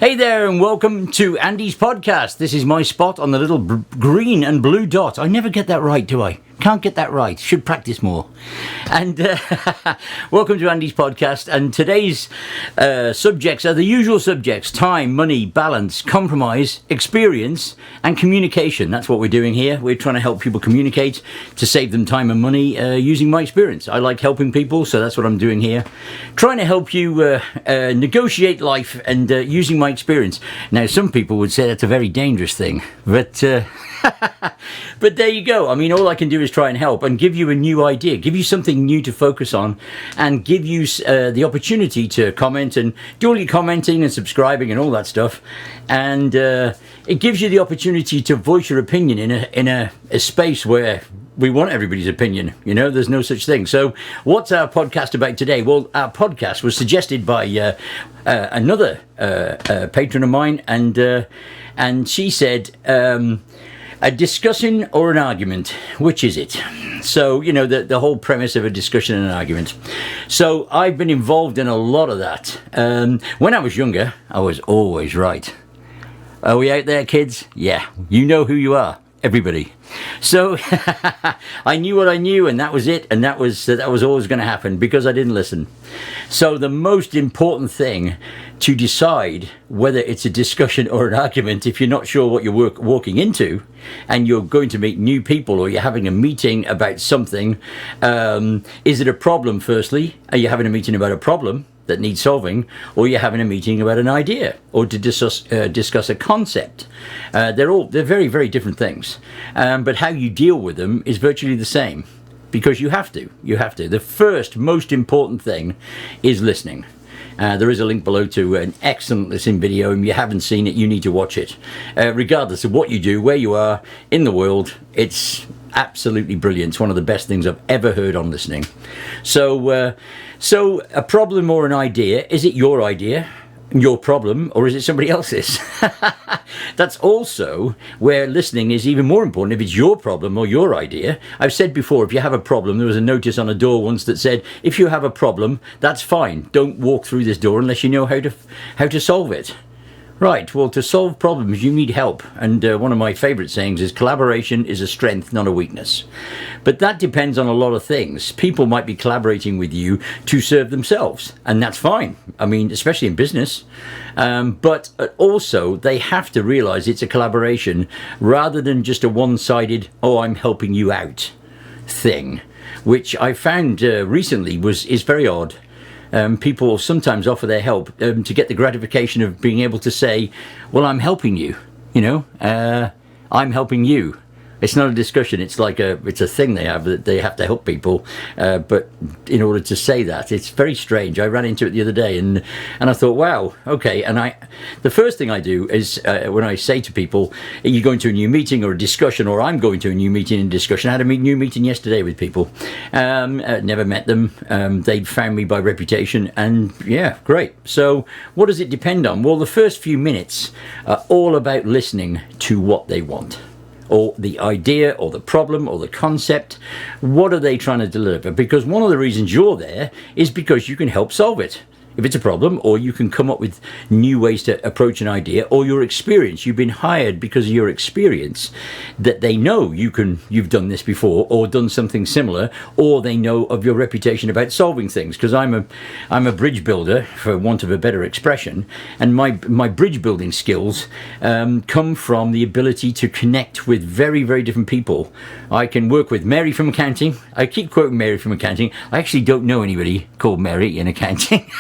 Hey there and welcome to Andy's podcast. This is my spot on the little green and blue dot. I never get that right, do I? Can't get that right. Should practice more. And welcome to Andy's podcast. And today's subjects are the usual subjects: time, money, balance, compromise, experience, and communication. That's what we're doing here. We're trying to help people communicate to save them time and money using my experience. I like helping people, so that's what I'm doing here. Trying to help you negotiate life and using my experience. Now, some people would say that's a very dangerous thing, but but there you go. I mean, all I can do is try and help and give you a new idea, give you something new to focus on, and give you the opportunity to comment and do all your commenting and subscribing and all that stuff. And it gives you the opportunity to voice your opinion in a space where we want everybody's opinion. You know, there's no such thing. So what's our podcast about today? Well, our podcast was suggested by another patron of mine, and she said, a discussion or an argument, which is it? So, you know, the whole premise of a discussion and an argument. So I've been involved in a lot of that. When I was younger, I was always right. Are we out there, kids? Yeah, you know who you are. Everybody. So I knew what I knew, and that was it, and that was always going to happen because I didn't listen. So the most important thing to decide whether it's a discussion or an argument, if you're not sure what you're walking into and you're going to meet new people or you're having a meeting about something, is it a problem? Firstly, are you having a meeting about a problem that needs solving, or you're having a meeting about an idea or to discuss a concept? They're very, very different things, but how you deal with them is virtually the same, because you have to. The first most important thing is listening. There is a link below to an excellent listening video, and if you haven't seen it, you need to watch it. Regardless of what you do, where you are in the world, it's absolutely brilliant. It's one of the best things I've ever heard on listening. So a problem or an idea, is it your idea, your problem, or is it somebody else's? That's also where listening is even more important. If it's your problem or your idea, I've said before, if you have a problem, there was a notice on a door once that said, if you have a problem, that's fine. Don't walk through this door unless you know how to solve it. Right, well, to solve problems, you need help. And one of my favourite sayings is collaboration is a strength, not a weakness. But that depends on a lot of things. People might be collaborating with you to serve themselves, and that's fine. I mean, especially in business. But also, they have to realise it's a collaboration rather than just a one-sided, oh, I'm helping you out thing, which I found recently is very odd. People sometimes offer their help to get the gratification of being able to say, well, I'm helping you, I'm helping you. It's not a discussion. It's like it's a thing they have that they have to help people. But in order to say that, it's very strange. I ran into it the other day, and I thought, wow, okay. And the first thing I do is when I say to people, are you going to a new meeting or a discussion, or I'm going to a new meeting and discussion. I had a new meeting yesterday with people. Never met them. They found me by reputation, and yeah, great. So what does it depend on? Well, the first few minutes are all about listening to what they want, or the idea, or the problem, or the concept. What are they trying to deliver? Because one of the reasons you're there is because you can help solve it. If it's a problem, or you can come up with new ways to approach an idea, or your experience. You've been hired because of your experience, that they know you've done this before or done something similar, or they know of your reputation about solving things. Because I'm a bridge builder, for want of a better expression, and my bridge building skills come from the ability to connect with very, very different people. I can work with Mary from accounting. I keep quoting Mary from accounting. I actually don't know anybody called Mary in accounting.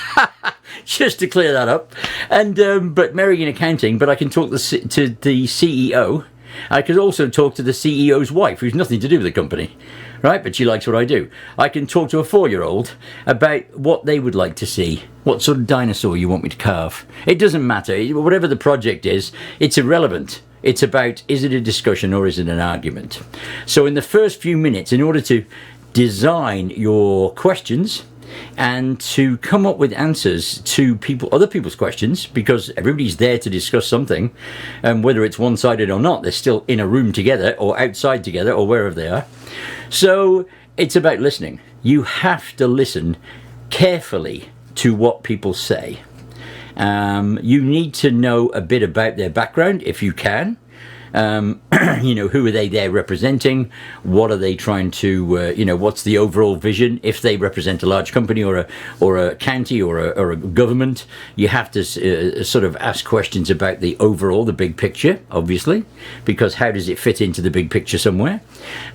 Just to clear that up. And but Mary in accounting, but I can talk to the CEO. I could also talk to the CEO's wife, who's nothing to do with the company, right? But she likes what I do. I can talk to a 4-year-old about what they would like to see, what sort of dinosaur you want me to carve. It doesn't matter. Whatever the project is, it's irrelevant. It's about, is it a discussion or is it an argument? So in the first few minutes, in order to design your questions and to come up with answers to other people's questions, because everybody's there to discuss something, and whether it's one-sided or not, they're still in a room together or outside together or wherever they are. So it's about listening. You have to listen carefully to what people say. You need to know a bit about their background if you can. Who are they there representing? What are they trying to, what's the overall vision? If they represent a large company or a county or a government, you have to sort of ask questions about the overall, the big picture, obviously, because how does it fit into the big picture somewhere?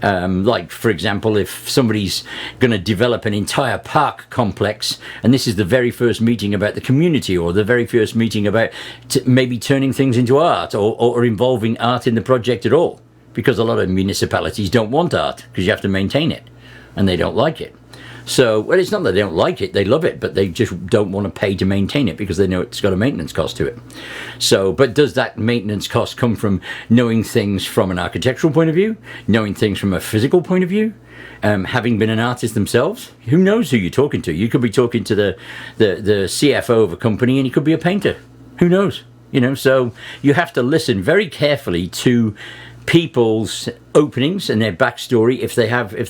Like, for example, if somebody's going to develop an entire park complex, and this is the very first meeting about the community, or the very first meeting about maybe turning things into art, or involving art in the project at all, because a lot of municipalities don't want art because you have to maintain it and they don't like it. So, well, it's not that they don't like it, they love it, but they just don't want to pay to maintain it because they know it's got a maintenance cost to it. So, but does that maintenance cost come from knowing things from an architectural point of view, knowing things from a physical point of view, having been an artist themselves? Who knows who you're talking to? You could be talking to the CFO of a company, and he could be a painter. Who knows? So you have to listen very carefully to people's openings and their backstory. If they're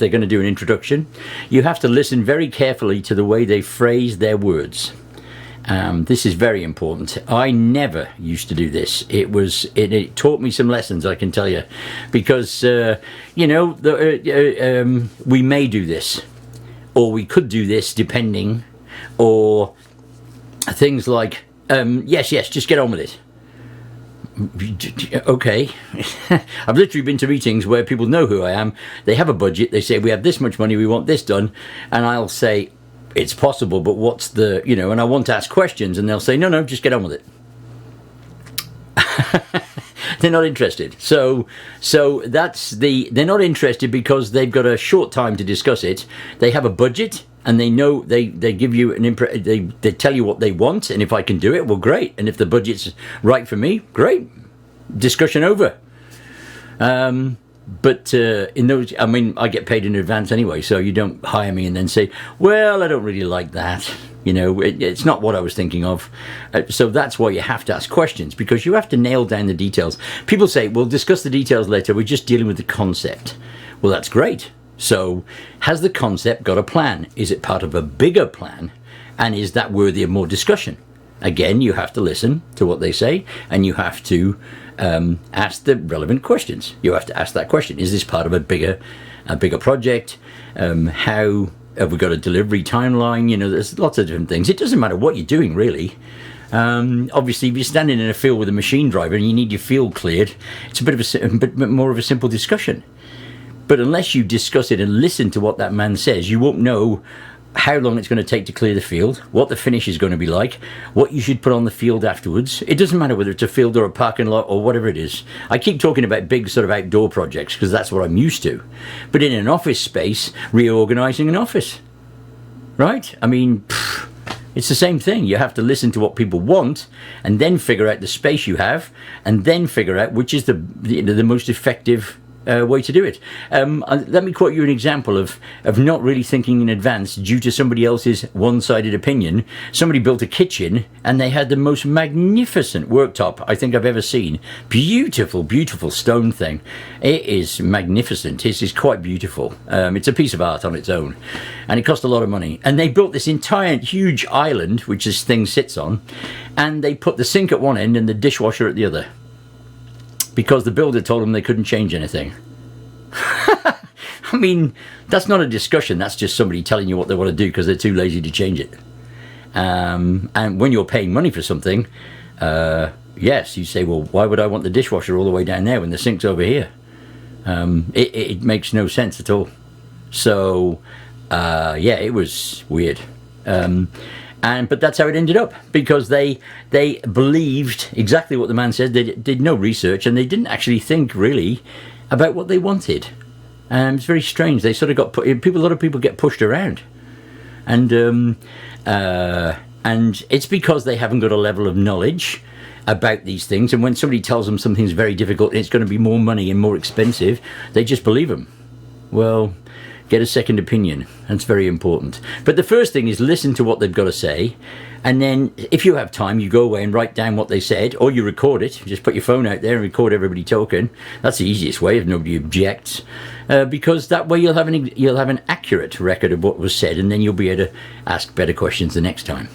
going to do an introduction, you have to listen very carefully to the way they phrase their words. This is very important. I never used to do this. It taught me some lessons, I can tell you, because we may do this, or we could do this, depending, or things like. Yes, just get on with it. Okay. I've literally been to meetings where people know who I am. They have a budget. They say, we have this much money, we want this done. And I'll say, it's possible, but what's the, and I want to ask questions. And they'll say, no, just get on with it. They're not interested. So they're not interested because they've got a short time to discuss it. They have a budget. And they know they give you they tell you what they want, and if I can do it, well, great. And if the budget's right for me, great. Discussion over. But in those, I get paid in advance anyway, so you don't hire me and then say, well, I don't really like that. It's not what I was thinking of. So that's why you have to ask questions, because you have to nail down the details. People say, we'll discuss the details later. We're just dealing with the concept. Well, that's great. So, has the concept got a plan? Is it part of a bigger plan? And is that worthy of more discussion? Again, you have to listen to what they say, and you have to ask the relevant questions. You have to ask that question. Is this part of a bigger project? How have we got a delivery timeline? There's lots of different things. It doesn't matter what you're doing, really. Obviously, if you're standing in a field with a machine driver and you need your field cleared, it's a bit more of a simple discussion. But unless you discuss it and listen to what that man says, you won't know how long it's going to take to clear the field, what the finish is going to be like, what you should put on the field afterwards. It doesn't matter whether it's a field or a parking lot or whatever it is. I keep talking about big sort of outdoor projects because that's what I'm used to. But in an office space, reorganizing an office, right? It's the same thing. You have to listen to what people want and then figure out the space you have and then figure out which is the most effective way to do it. Let me quote you an example of not really thinking in advance due to somebody else's one-sided opinion. Somebody built a kitchen and they had the most magnificent worktop I think I've ever seen. Beautiful, beautiful stone thing. It is magnificent. It is quite beautiful. It's a piece of art on its own, and it cost a lot of money. And they built this entire huge island which this thing sits on, and they put the sink at one end and the dishwasher at the other, because the builder told them they couldn't change anything. That's not a discussion. That's just somebody telling you what they want to do because they're too lazy to change it. And when you're paying money for something, yes, you say, well, why would I want the dishwasher all the way down there when the sink's over here? It makes no sense at all. So, it was weird. But that's how it ended up, because they believed exactly what the man said. They did no research, and they didn't actually think really about what they wanted. It's very strange. They sort of got a lot of people get pushed around, and it's because they haven't got a level of knowledge about these things. And when somebody tells them something's very difficult and it's going to be more money and more expensive, they just believe them. Well, get a second opinion. That's very important. But the first thing is listen to what they've got to say. And then if you have time, you go away and write down what they said, or you record it. You just put your phone out there and record everybody talking. That's the easiest way if nobody objects. Because that way you'll have an accurate record of what was said, and then you'll be able to ask better questions the next time.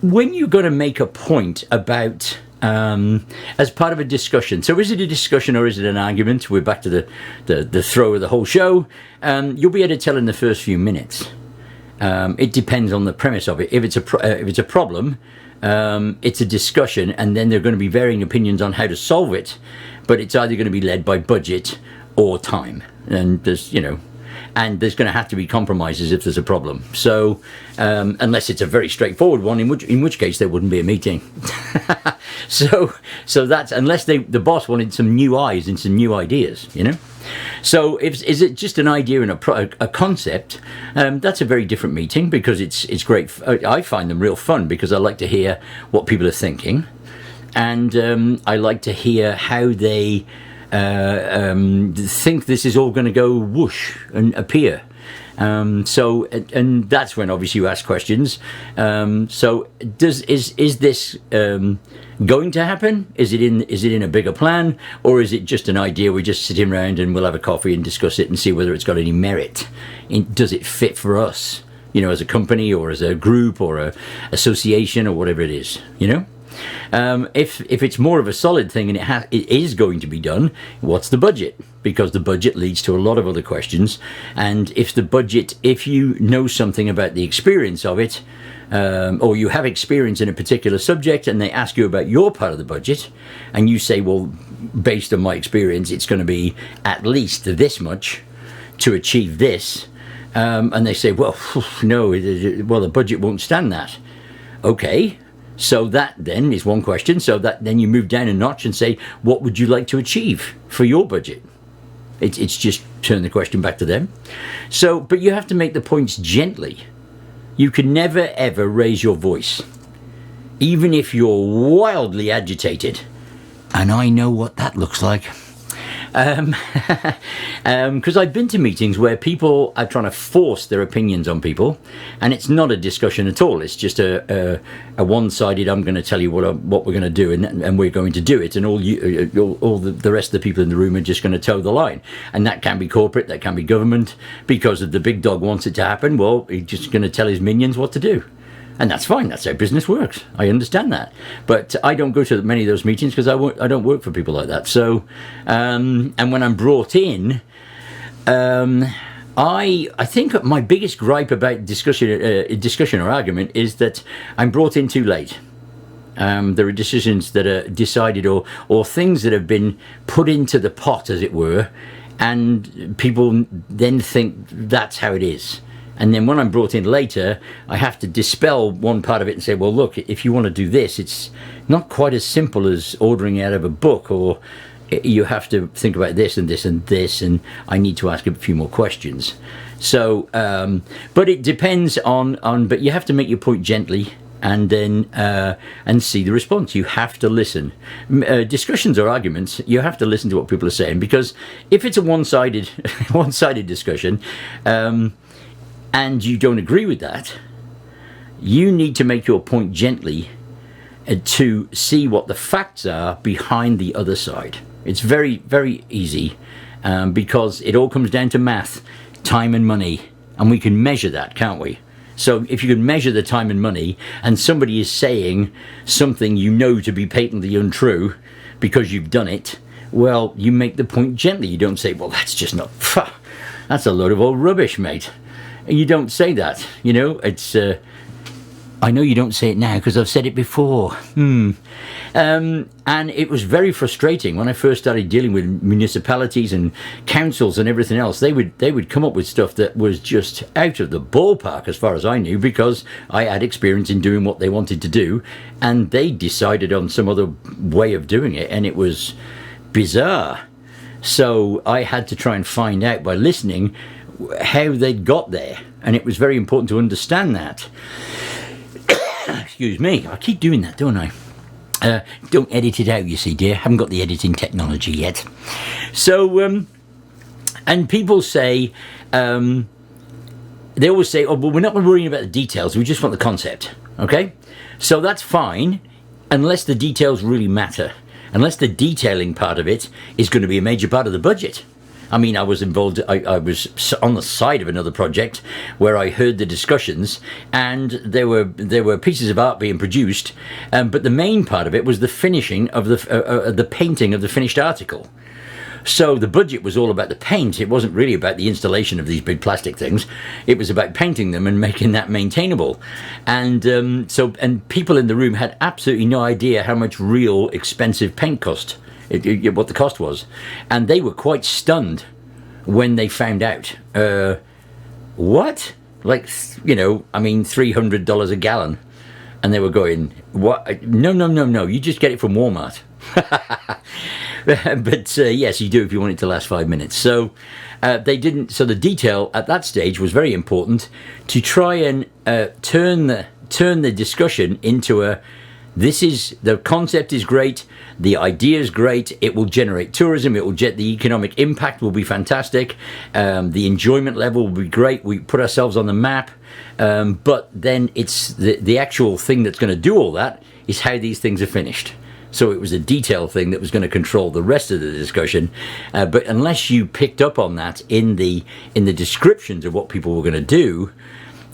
when you're going to make a point about as part of a discussion, so is it a discussion or is it an argument? We're back to the throw of the whole show. You'll be able to tell in the first few minutes. It depends on the premise of it. If it's a problem, it's a discussion, and then there are going to be varying opinions on how to solve it. But it's either going to be led by budget or time, and there's going to have to be compromises if there's a problem. So unless it's a very straightforward one, in which case there wouldn't be a meeting. so that's unless the boss wanted some new eyes and some new ideas, So is it just an idea and a concept? That's a very different meeting, because it's great. I find them real fun because I like to hear what people are thinking, and I like to hear how they think this is all going to go whoosh and appear. So that's when obviously you ask questions. So is this going to happen? Is it in a bigger plan, or is it just an idea? We're just sitting around and we'll have a coffee and discuss it and see whether it's got any merit. Does it fit for us, as a company or as a group or a association or whatever it is, If it's more of a solid thing and it is going to be done, what's the budget? Because the budget leads to a lot of other questions. And if you know something about the experience of it, or you have experience in a particular subject and they ask you about your part of the budget, and you say, well, based on my experience, it's going to be at least this much to achieve this. And they say, well, no, the budget won't stand that. Okay. So that then is one question. So that then you move down a notch and say, what would you like to achieve for your budget? It's just turn the question back to them. So, but you have to make the points gently. You can never ever raise your voice, even if you're wildly agitated. And I know what that looks like. Because I've been to meetings where people are trying to force their opinions on people, and it's not a discussion at all. It's just a one-sided, I'm going to tell you what we're going to do, and we're going to do it, and all the rest of the people in the room are just going to toe the line. And that can be corporate, that can be government, because if the big dog wants it to happen, well, he's just going to tell his minions what to do. And that's fine. That's how business works. I understand that. But I don't go to many of those meetings because I don't work for people like that. So, and when I'm brought in, I think my biggest gripe about discussion or argument is that I'm brought in too late. There are decisions that are decided or things that have been put into the pot, as it were, and people then think that's how it is. And then when I'm brought in later, I have to dispel one part of it and say, well, look, if you want to do this, it's not quite as simple as ordering out of a book, or you have to think about this and this and this, and I need to ask a few more questions. So, but it depends but you have to make your point gently, and then and see the response. You have to listen. Discussions or arguments, you have to listen to what people are saying, because if it's a one-sided discussion, and you don't agree with that, you need to make your point gently to see what the facts are behind the other side. It's very, very easy, because it all comes down to math, time and money, and we can measure that, can't we? So if you can measure the time and money, and somebody is saying something you know to be patently untrue because you've done it, well, you make the point gently. You don't say, well, that's just not, that's a load of old rubbish, mate. You don't say that, it's, I know you don't say it now because I've said it before. And it was very frustrating when I first started dealing with municipalities and councils and everything else. They would come up with stuff that was just out of the ballpark as far as I knew, because I had experience in doing what they wanted to do, and they decided on some other way of doing it, and it was bizarre. So I had to try and find out by listening how they'd got there, and it was very important to understand that. Excuse me, I keep doing that, don't I? Don't edit it out, you see, dear. Haven't got the editing technology yet. So, and people say, they always say, oh, well, we're not worrying about the details, we just want the concept, okay? So that's fine, unless the details really matter, unless the detailing part of it is going to be a major part of the budget. I mean, I was involved, I was on the side of another project where I heard the discussions, and there were pieces of art being produced, but the main part of it was the finishing of the painting of the finished article. So the budget was all about the paint. It wasn't really about the installation of these big plastic things. It was about painting them and making that maintainable. And and people in the room had absolutely no idea how much real expensive paint cost, what the cost was. And they were quite stunned when they found out. What? Like, $300 a gallon. And they were going, what? No, you just get it from Walmart. But yes, you do if you want it to last 5 minutes. So they didn't. So the detail at that stage was very important to try and turn the discussion into the concept is great, the idea is great, it will generate tourism, the economic impact will be fantastic, the enjoyment level will be great, we put ourselves on the map, but then it's the actual thing that's going to do all that is how these things are finished. So it was a detail thing that was going to control the rest of the discussion. But unless you picked up on that in the descriptions of what people were going to do,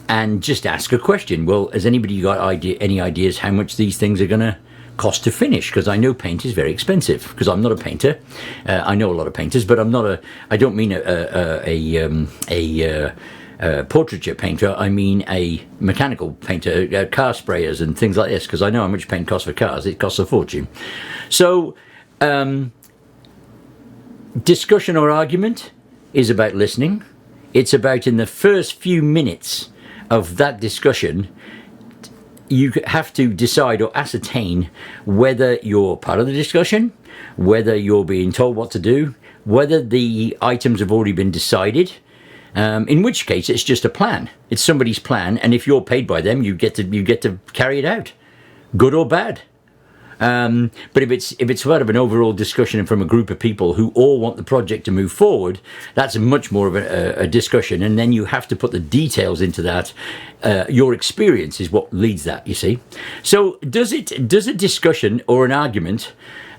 and just ask a question. Well, has anybody got any ideas how much these things are going to cost to finish? Because I know paint is very expensive. Because I'm not a painter. I know a lot of painters, but I don't mean a portraiture painter. I mean a mechanical painter, car sprayers and things like this, because I know how much paint costs for cars. It costs a fortune. So discussion or argument is about listening. It's about, in the first few minutes of that discussion, you have to decide or ascertain whether you're part of the discussion, whether you're being told what to do, whether the items have already been decided, in which case it's just a plan. It's somebody's plan, and if you're paid by them, you get to carry it out, good or bad. But if it's part of an overall discussion from a group of people who all want the project to move forward, that's much more of a discussion, and then you have to put the details into that. Your experience is what leads that, you see. So does a discussion or an argument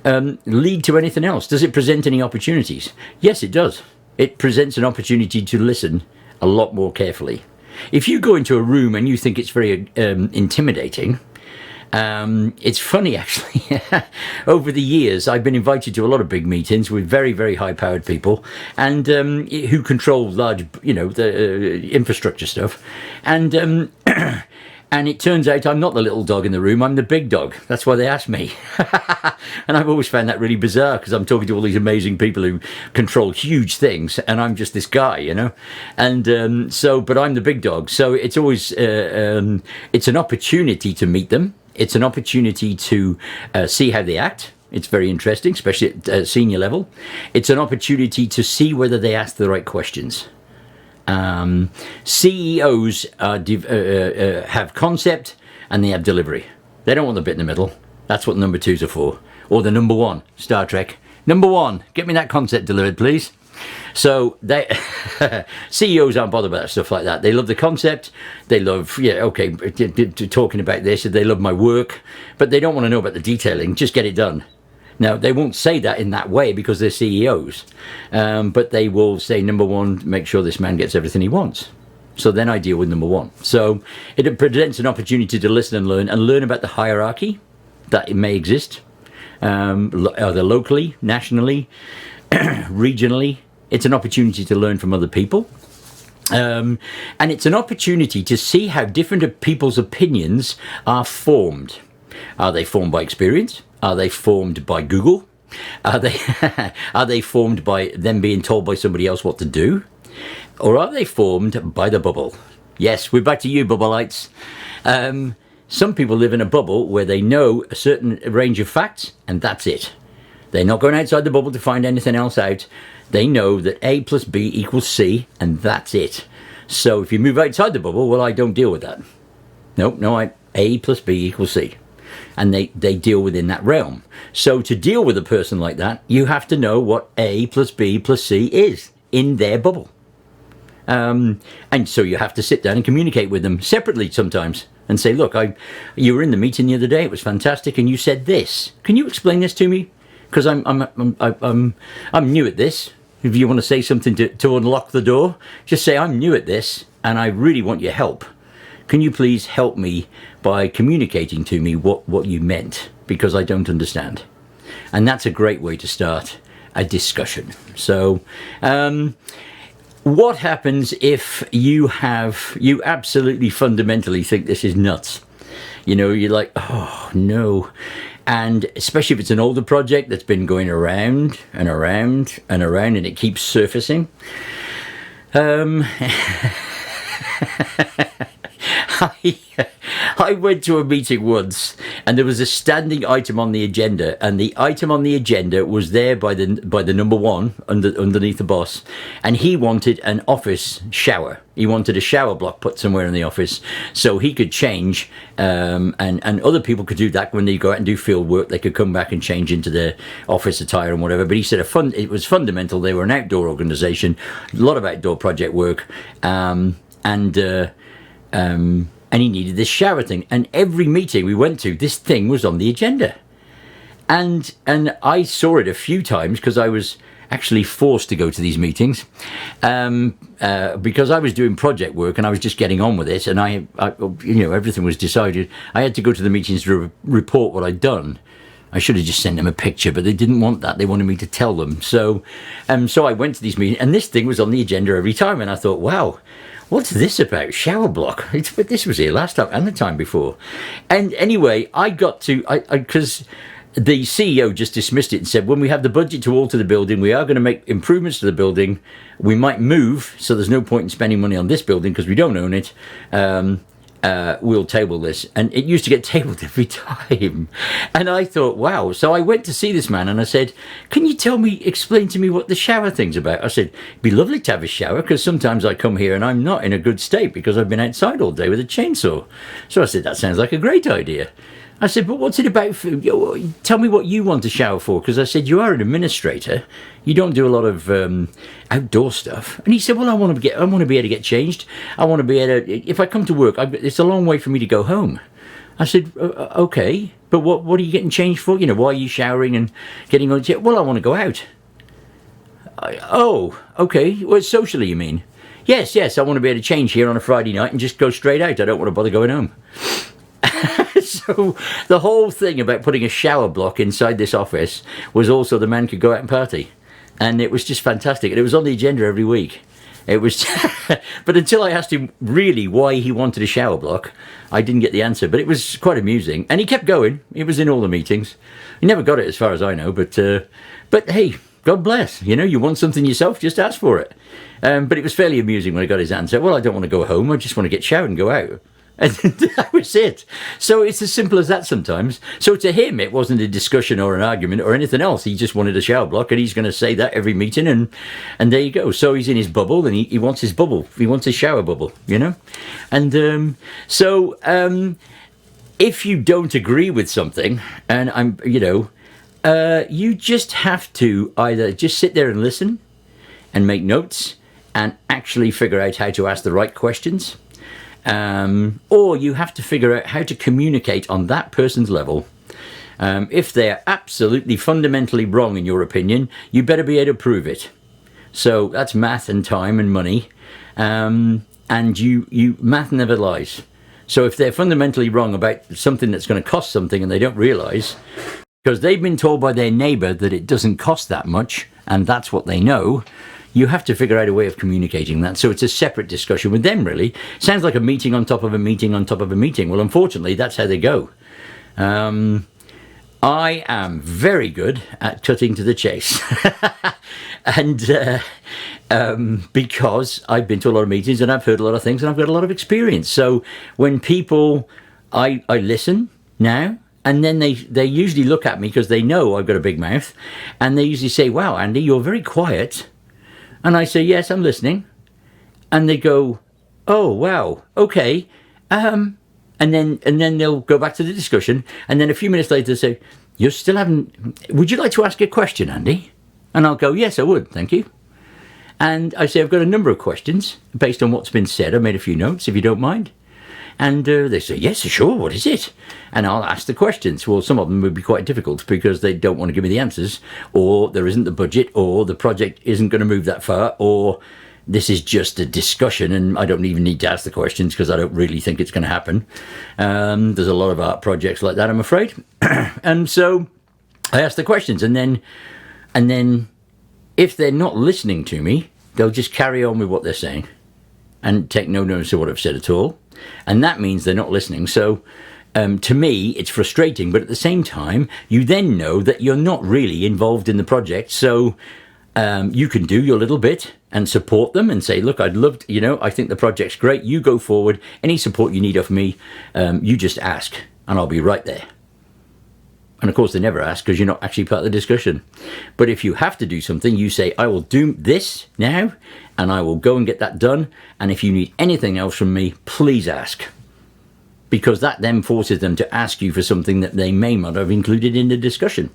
lead to anything else? Does it present any opportunities? Yes, it does. It presents an opportunity to listen a lot more carefully. If you go into a room and you think it's very intimidating, it's funny, actually. Over the years, I've been invited to a lot of big meetings with very, very high-powered people, and who control large, the infrastructure stuff. And and it turns out I'm not the little dog in the room. I'm the big dog. That's why they asked me. And I've always found that really bizarre, because I'm talking to all these amazing people who control huge things, and I'm just this guy, And but I'm the big dog. So it's always it's an opportunity to meet them. It's an opportunity to see how they act. It's very interesting, especially at senior level. It's an opportunity to see whether they ask the right questions. CEOs have concept and they have delivery. They don't want the bit in the middle. That's what number 2s are for. Or the number 1, Star Trek. Number 1, get me that concept delivered, please. So CEOs aren't bothered about stuff like that. They love the concept. They love, talking about this. They love my work, but they don't want to know about the detailing. Just get it done. Now, they won't say that in that way because they're CEOs, but they will say, number 1, make sure this man gets everything he wants. So then I deal with number 1. So it presents an opportunity to listen and learn about the hierarchy that it may exist, either locally, nationally, regionally. It's an opportunity to learn from other people. And it's an opportunity to see how different people's opinions are formed. Are they formed by experience? Are they formed by Google? Are they formed by them being told by somebody else what to do? Or are they formed by the bubble? Yes, we're back to you, bubble-lights. Some people live in a bubble where they know a certain range of facts, and that's it. They're not going outside the bubble to find anything else out. They know that A plus B equals C, and that's it. So if you move outside the bubble, well, I don't deal with that. No, A plus B equals C. And they deal within that realm. So to deal with a person like that, you have to know what A plus B plus C is in their bubble. And so you have to sit down and communicate with them separately sometimes and say, look, you were in the meeting the other day, it was fantastic, and you said this. Can you explain this to me? Because I'm new at this. If you want to say something to unlock the door, just say, I'm new at this and I really want your help. Can you please help me by communicating to me what you meant? Because I don't understand. And that's a great way to start a discussion. So, what happens if you absolutely fundamentally think this is nuts? You know, you're like, oh no. And especially if it's an older project that's been going around and around and around and it keeps surfacing. I went to a meeting once and there was a standing item on the agenda, and the item on the agenda was there by the number one underneath the boss, and he wanted an office shower. He wanted a shower block put somewhere in the office so he could change, and other people could do that when they go out and do field work. They could come back and change into their office attire and whatever. But he said it was fundamental. They were an outdoor organisation, a lot of outdoor project work, and he needed this shower thing. And every meeting we went to, this thing was on the agenda. And I saw it a few times because I was actually forced to go to these meetings, because I was doing project work and I was just getting on with it. And I everything was decided. I had to go to the meetings to report what I'd done. I should have just sent them a picture, but they didn't want that. They wanted me to tell them. So I went to these meetings and this thing was on the agenda every time. And I thought, wow, what's this about? Shower block? But this was here last time and the time before. And anyway, I got to, because the CEO just dismissed it and said, when we have the budget to alter the building, we are going to make improvements to the building. We might move, so there's no point in spending money on this building because we don't own it. We'll table this. And it used to get tabled every time. And I thought, wow. So I went to see this man and I said, can you explain to me what the shower thing's about? I said, it'd be lovely to have a shower because sometimes I come here and I'm not in a good state because I've been outside all day with a chainsaw. So I said, that sounds like a great idea. I said, but what's it about? Tell me what you want a shower for. Because I said, you are an administrator. You don't do a lot of outdoor stuff. And he said, well, I want to be able to get changed. I want to be able to, if I come to work, it's a long way for me to go home. I said, okay, but what are you getting changed for? You know, why are you showering and getting on? Well, I want to go out. Oh, okay. Well, socially, you mean? Yes, I want to be able to change here on a Friday night and just go straight out. I don't want to bother going home. So the whole thing about putting a shower block inside this office was also the man could go out and party. And it was just fantastic. And it was on the agenda every week. It was, but until I asked him really why he wanted a shower block, I didn't get the answer. But it was quite amusing. And he kept going. He was in all the meetings. He never got it as far as I know. But hey, God bless. You know, you want something yourself, just ask for it. But it was fairly amusing when I got his answer. Well, I don't want to go home. I just want to get showered and go out. And that was it. So it's as simple as that sometimes. So to him, it wasn't a discussion or an argument or anything else. He just wanted a shower block, and he's going to say that every meeting, and there you go. So he's in his bubble, and he wants his bubble. He wants his shower bubble, you know. And if you don't agree with something, and you just have to either just sit there and listen, and make notes, and actually figure out how to ask the right questions. Or you have to figure out how to communicate on that person's level. If they're absolutely fundamentally wrong in your opinion, you better be able to prove it. So that's math and time and money. And math never lies. So if they're fundamentally wrong about something that's going to cost something and they don't realize, because they've been told by their neighbor that it doesn't cost that much, and that's what they know, you have to figure out a way of communicating that. So it's a separate discussion with them, really. Sounds like a meeting on top of a meeting on top of a meeting. Well, unfortunately, that's how they go. I am very good at cutting to the chase. And because I've been to a lot of meetings and I've heard a lot of things and I've got a lot of experience. So when people, I listen now, and then they usually look at me because they know I've got a big mouth. And they usually say, wow, Andy, you're very quiet. And I say, yes, I'm listening. And they go, oh, wow, okay. And then they'll go back to the discussion. And then a few minutes later, they say, you still haven't, would you like to ask a question, Andy? And I'll go, yes, I would, thank you. And I say, I've got a number of questions based on what's been said. I made a few notes, if you don't mind. And they say, yes, sure, what is it? And I'll ask the questions. Well, some of them would be quite difficult because they don't want to give me the answers, or there isn't the budget, or the project isn't going to move that far, or this is just a discussion and I don't even need to ask the questions because I don't really think it's going to happen. There's a lot of art projects like that, I'm afraid. And so I ask the questions, and then if they're not listening to me, they'll just carry on with what they're saying and take no notice of what I've said at all. And that means they're not listening. So to me, it's frustrating, but at the same time, you then know that you're not really involved in the project. So you can do your little bit and support them and say, look, I'd love to, I think the project's great. You go forward. Any support you need of me, you just ask and I'll be right there. And of course, they never ask because you're not actually part of the discussion. But if you have to do something, you say, I will do this now and I will go and get that done. And if you need anything else from me, please ask. Because that then forces them to ask you for something that they may not have included in the discussion.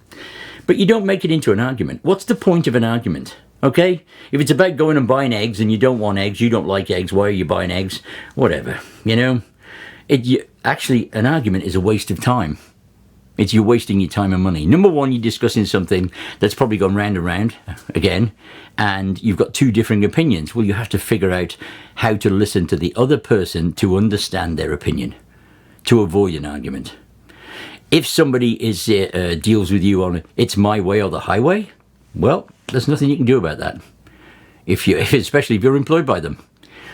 But you don't make it into an argument. What's the point of an argument? Okay? If it's about going and buying eggs and you don't want eggs, you don't like eggs, why are you buying eggs? Whatever, Actually, an argument is a waste of time. You're wasting your time and money. Number one, you're discussing something that's probably gone round and round again, and you've got two differing opinions. Well, you have to figure out how to listen to the other person to understand their opinion, to avoid an argument. If somebody deals with you on it's my way or the highway, well, there's nothing you can do about that. Especially if you're employed by them.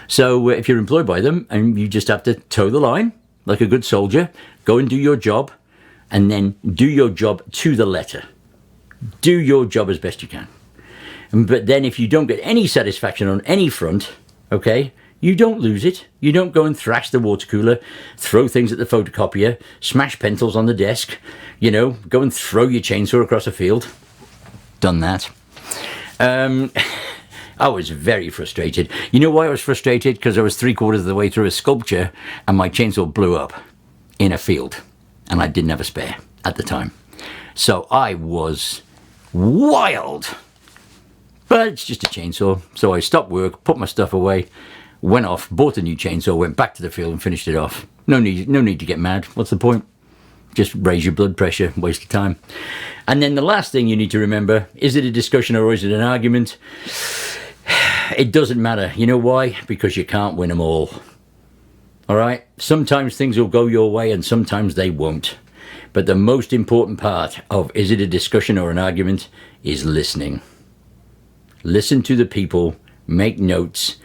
So if you're employed by them and you just have to toe the line like a good soldier, go and do your job, and then do your job to the letter. Do your job as best you can. But then if you don't get any satisfaction on any front, okay, you don't lose it. You don't go and thrash the water cooler, throw things at the photocopier, smash pencils on the desk, go and throw your chainsaw across a field. Done that. I was very frustrated. You know why I was frustrated? Because I was 3/4 of the way through a sculpture and my chainsaw blew up in a field. And I didn't have a spare at the time. So I was wild. But it's just a chainsaw. So I stopped work, put my stuff away, went off, bought a new chainsaw, went back to the field and finished it off. No need to get mad. What's the point? Just raise your blood pressure, waste of time. And then the last thing you need to remember, is it a discussion or is it an argument? It doesn't matter. You know why? Because you can't win them all. All right? Sometimes things will go your way and sometimes they won't. But the most important part of is it a discussion or an argument is listening. Listen to the people, make notes,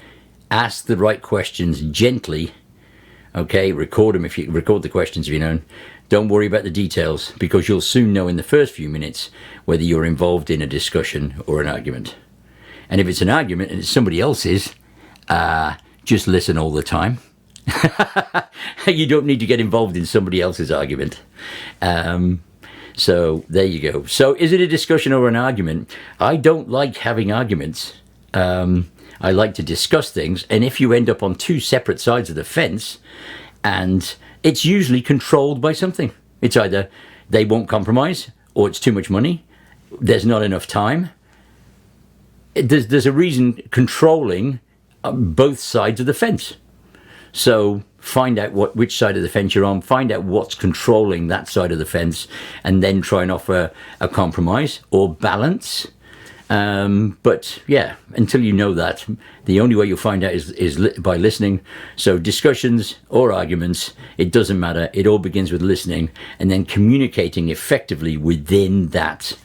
ask the right questions gently. Okay, record them record the questions if you know. Don't worry about the details because you'll soon know in the first few minutes whether you're involved in a discussion or an argument. And if it's an argument and it's somebody else's, just listen all the time. You don't need to get involved in somebody else's argument. So there you go. So is it a discussion or an argument? I don't like having arguments. I like to discuss things. And if you end up on two separate sides of the fence, and it's usually controlled by something. It's either they won't compromise or it's too much money. There's not enough time. There's a reason controlling both sides of the fence. So find out which side of the fence you're on, find out what's controlling that side of the fence, and then try and offer a compromise or balance. But yeah, until you know that, the only way you'll find out is by listening. So discussions or arguments, it doesn't matter. It all begins with listening and then communicating effectively within that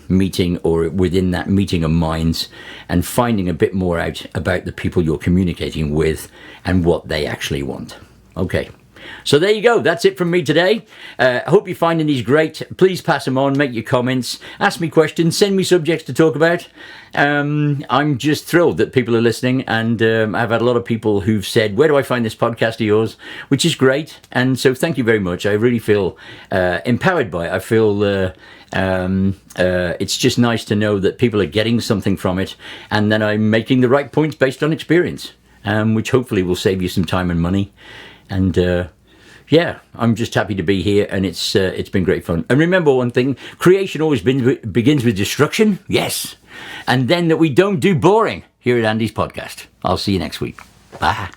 meeting or within that meeting of minds, and finding a bit more out about the people you're communicating with and what they actually want. Okay. So there you go. That's it from me today. I hope you're finding these great. Please pass them on, make your comments, ask me questions, send me subjects to talk about. I'm just thrilled that people are listening, and I've had a lot of people who've said, where do I find this podcast of yours? Which is great. And so thank you very much. I really feel empowered by it. I feel it's just nice to know that people are getting something from it, and then I'm making the right points based on experience, which hopefully will save you some time and money. And yeah, I'm just happy to be here, and it's been great fun. And remember one thing, creation always begins with destruction, yes, and then that we don't do boring here at Andy's podcast. I'll see you next week. Bye.